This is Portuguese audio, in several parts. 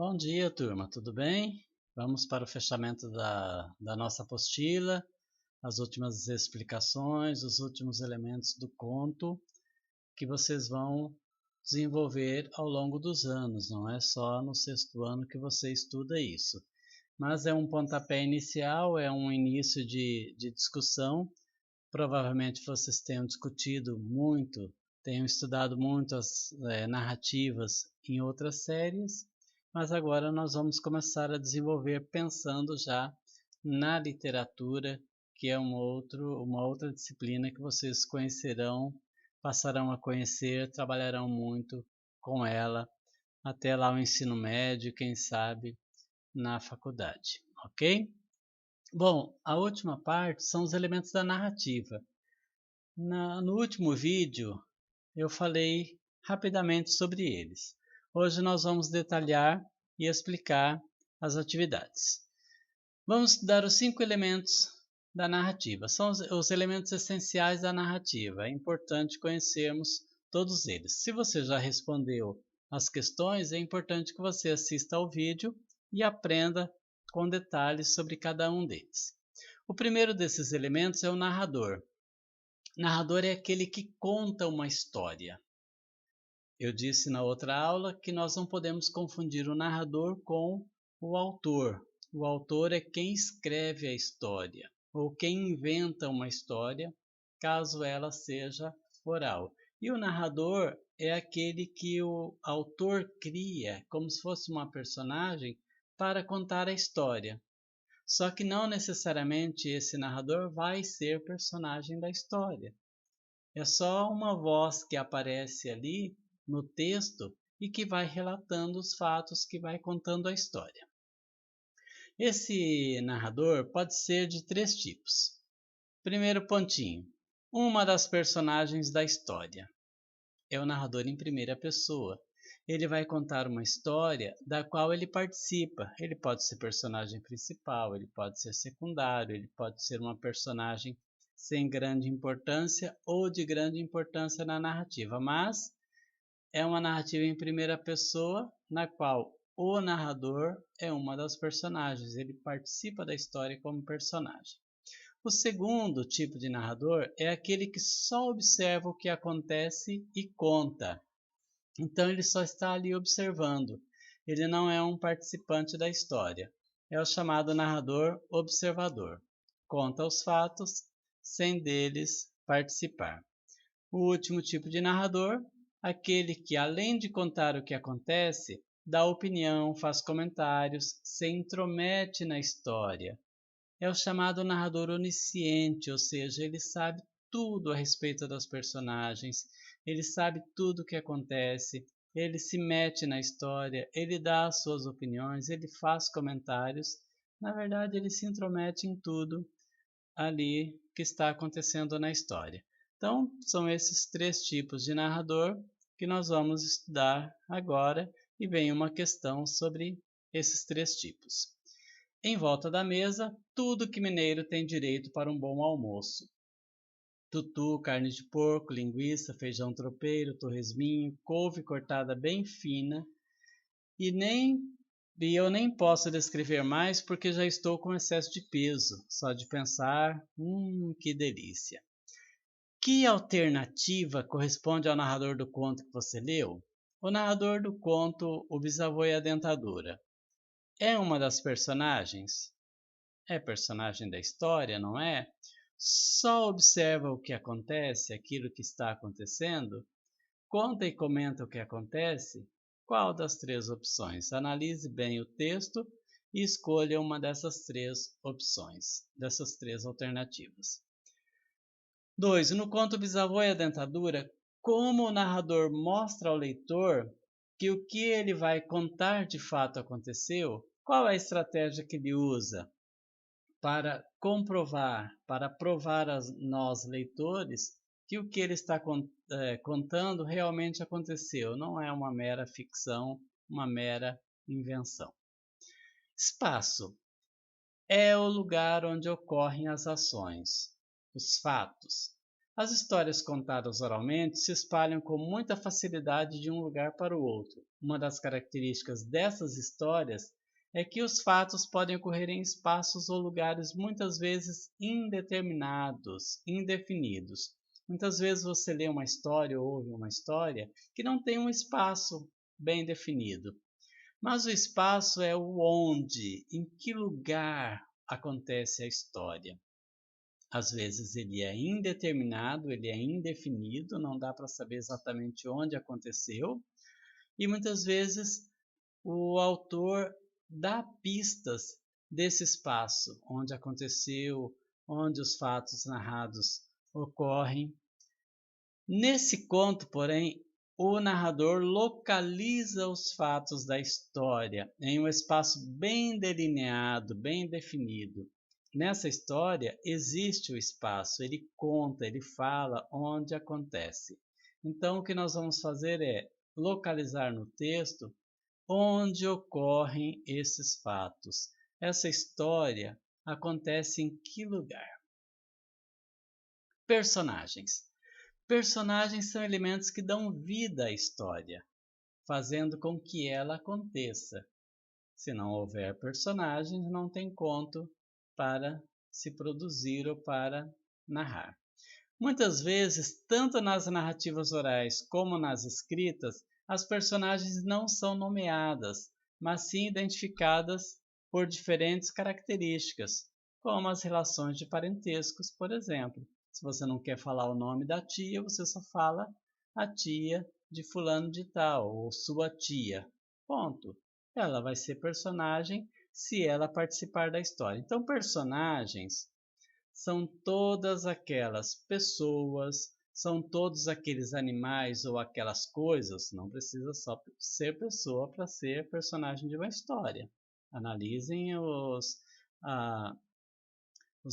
Bom dia, turma, tudo bem? Vamos para o fechamento da nossa apostila, as últimas explicações, os últimos elementos do conto que vocês vão desenvolver ao longo dos anos, não é só no sexto ano que você estuda isso. Mas é um pontapé inicial, é um início de discussão. Provavelmente vocês tenham discutido muito, tenham estudado muito as narrativas em outras séries, mas agora nós vamos começar a desenvolver pensando já na literatura, que é uma outra disciplina que vocês conhecerão, passarão a conhecer, trabalharão muito com ela até lá o ensino médio, quem sabe na faculdade, ok? Bom, a última parte são os elementos da narrativa. No último vídeo eu falei rapidamente sobre eles. Hoje nós vamos detalhar e explicar as atividades. Vamos estudar os 5 elementos da narrativa. São os elementos essenciais da narrativa. É importante conhecermos todos eles. Se você já respondeu as questões, é importante que você assista ao vídeo e aprenda com detalhes sobre cada um deles. O primeiro desses elementos é o narrador. Narrador é aquele que conta uma história. Eu disse na outra aula que nós não podemos confundir o narrador com o autor. O autor é quem escreve a história, ou quem inventa uma história, caso ela seja oral. E o narrador é aquele que o autor cria, como se fosse uma personagem, para contar a história. Só que não necessariamente esse narrador vai ser personagem da história. É só uma voz que aparece ali no texto e que vai relatando os fatos, que vai contando a história. Esse narrador pode ser de 3 tipos. Primeiro pontinho, uma das personagens da história. É o narrador em primeira pessoa. Ele vai contar uma história da qual ele participa. Ele pode ser personagem principal, ele pode ser secundário, ele pode ser uma personagem sem grande importância ou de grande importância na narrativa, mas é uma narrativa em primeira pessoa na qual o narrador é uma das personagens, ele participa da história como personagem. O segundo tipo de narrador é aquele que só observa o que acontece e conta. Então ele só está ali observando, ele não é um participante da história. É o chamado narrador observador. Conta os fatos sem deles participar. O último tipo de narrador, aquele que além de contar o que acontece, dá opinião, faz comentários, se intromete na história. É o chamado narrador onisciente, ou seja, ele sabe tudo a respeito das personagens, ele sabe tudo o que acontece, ele se mete na história, ele dá as suas opiniões, ele faz comentários. Na verdade, ele se intromete em tudo ali que está acontecendo na história. Então, são esses 3 tipos de narrador que nós vamos estudar agora e vem uma questão sobre esses 3 tipos. Em volta da mesa, tudo que mineiro tem direito para um bom almoço. Tutu, carne de porco, linguiça, feijão tropeiro, torresminho, couve cortada bem fina e eu nem posso descrever mais porque já estou com excesso de peso, só de pensar, que delícia. Que alternativa corresponde ao narrador do conto que você leu? O narrador do conto O Bisavô e a Dentadura é uma das personagens? É personagem da história, não é? Só observa o que acontece, aquilo que está acontecendo? Conta e comenta o que acontece? Qual das 3 opções? Analise bem o texto e escolha uma dessas 3 opções, dessas 3 alternativas. 2. No conto Bisavô e a Dentadura, como o narrador mostra ao leitor que o que ele vai contar de fato aconteceu, qual é a estratégia que ele usa para comprovar, para provar a nós leitores que o que ele está contando realmente aconteceu, não é uma mera ficção, uma mera invenção. Espaço é o lugar onde ocorrem as ações, os fatos. As histórias contadas oralmente se espalham com muita facilidade de um lugar para o outro. Uma das características dessas histórias é que os fatos podem ocorrer em espaços ou lugares muitas vezes indeterminados, indefinidos. Muitas vezes você lê uma história ou ouve uma história que não tem um espaço bem definido. Mas o espaço é o onde, em que lugar acontece a história. Às vezes ele é indeterminado, ele é indefinido, não dá para saber exatamente onde aconteceu. E muitas vezes o autor dá pistas desse espaço onde aconteceu, onde os fatos narrados ocorrem. Nesse conto, porém, o narrador localiza os fatos da história em um espaço bem delineado, bem definido. Nessa história existe o espaço, ele conta, ele fala onde acontece. Então o que nós vamos fazer é localizar no texto onde ocorrem esses fatos. Essa história acontece em que lugar? Personagens. Personagens são elementos que dão vida à história, fazendo com que ela aconteça. Se não houver personagens, não tem conto para se produzir ou para narrar. Muitas vezes, tanto nas narrativas orais como nas escritas, as personagens não são nomeadas, mas sim identificadas por diferentes características, como as relações de parentescos, por exemplo. Se você não quer falar o nome da tia, você só fala a tia de fulano de tal, ou sua tia. Ponto. Ela vai ser personagem se ela participar da história. Então, personagens são todas aquelas pessoas, são todos aqueles animais ou aquelas coisas, não precisa só ser pessoa para ser personagem de uma história. Analisem os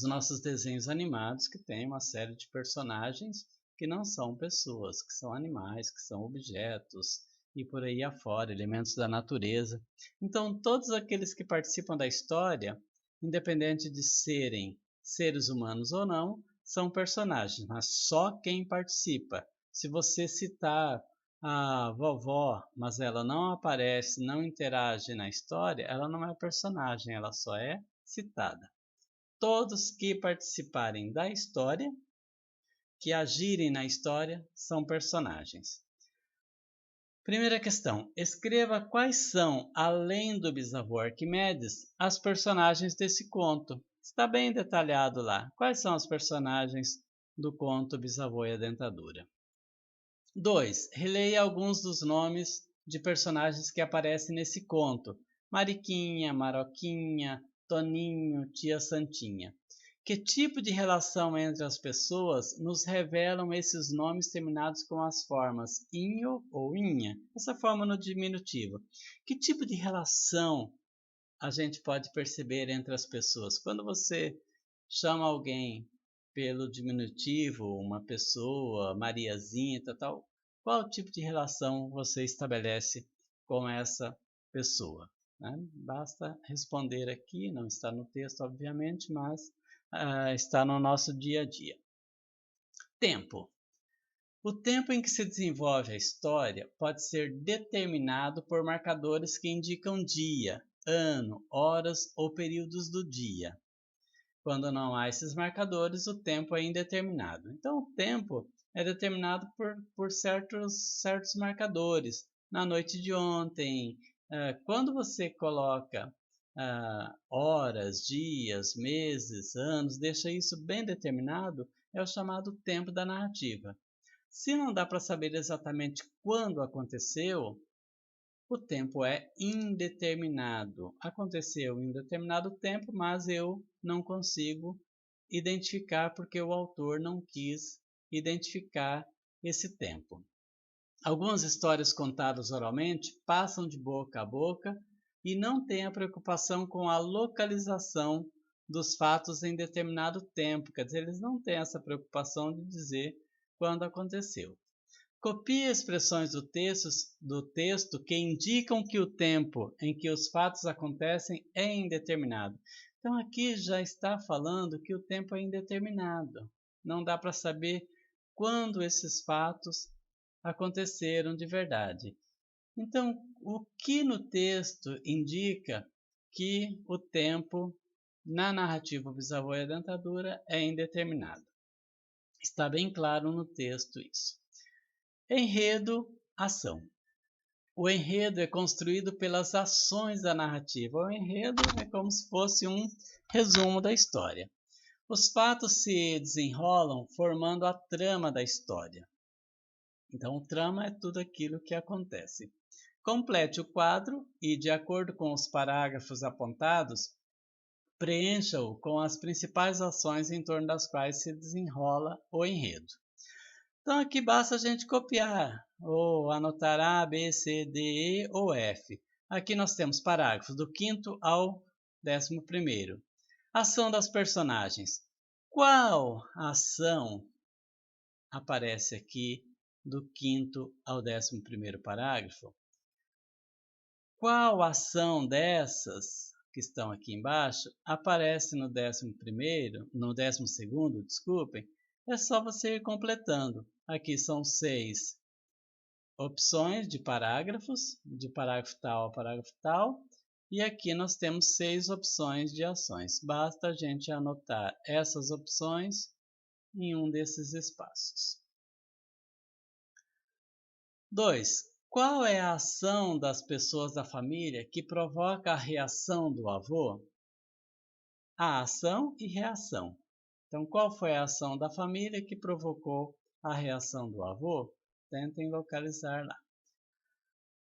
nossos desenhos animados, que tem uma série de personagens que não são pessoas, que são animais, que são objetos e por aí afora, elementos da natureza. Então, todos aqueles que participam da história, independente de serem seres humanos ou não, são personagens, mas só quem participa. Se você citar a vovó, mas ela não aparece, não interage na história, ela não é personagem, ela só é citada. Todos que participarem da história, que agirem na história, são personagens. Primeira questão. Escreva quais são, além do bisavô Arquimedes, as personagens desse conto. Está bem detalhado lá. Quais são os personagens do conto Bisavô e a Dentadura? 2. Releia alguns dos nomes de personagens que aparecem nesse conto. Mariquinha, Maroquinha, Toninho, Tia Santinha. Que tipo de relação entre as pessoas nos revelam esses nomes terminados com as formas inho ou inha? Essa forma no diminutivo. Que tipo de relação a gente pode perceber entre as pessoas? Quando você chama alguém pelo diminutivo, uma pessoa, Mariazinha, tal, qual tipo de relação você estabelece com essa pessoa? Né? Basta responder aqui, não está no texto, obviamente, mas está no nosso dia a dia. Tempo. O tempo em que se desenvolve a história pode ser determinado por marcadores que indicam dia, ano, horas ou períodos do dia. Quando não há esses marcadores, o tempo é indeterminado. Então, o tempo é determinado por certos marcadores. Na noite de ontem, quando você coloca horas, dias, meses, anos, deixa isso bem determinado, é o chamado tempo da narrativa. Se não dá para saber exatamente quando aconteceu, o tempo é indeterminado. Aconteceu em um determinado tempo, mas eu não consigo identificar porque o autor não quis identificar esse tempo. Algumas histórias contadas oralmente passam de boca a boca e não têm a preocupação com a localização dos fatos em determinado tempo. Quer dizer, eles não têm essa preocupação de dizer quando aconteceu. Copie expressões do texto que indicam que o tempo em que os fatos acontecem é indeterminado. Então aqui já está falando que o tempo é indeterminado. Não dá para saber quando esses fatos aconteceram de verdade. Então, o que no texto indica que o tempo na narrativa O Bisavô e a Dentadura é indeterminado? Está bem claro no texto isso. Enredo, ação. O enredo é construído pelas ações da narrativa. O enredo é como se fosse um resumo da história. Os fatos se desenrolam formando a trama da história. Então, trama é tudo aquilo que acontece. Complete o quadro e, de acordo com os parágrafos apontados, preencha-o com as principais ações em torno das quais se desenrola o enredo. Então, aqui basta a gente copiar ou anotar A, B, C, D, E ou F. Aqui nós temos parágrafos do 5º ao 11º. Ação das personagens. Qual ação aparece aqui do 5º ao 11º parágrafo? Qual ação dessas que estão aqui embaixo aparece no 12º, desculpem? É só você ir completando. Aqui são 6 opções de parágrafos, de parágrafo tal a parágrafo tal, e aqui nós temos 6 opções de ações. Basta a gente anotar essas opções em um desses espaços. 2. Qual é a ação das pessoas da família que provoca a reação do avô? A ação e reação. Então, qual foi a ação da família que provocou a reação do avô? Tentem localizar lá.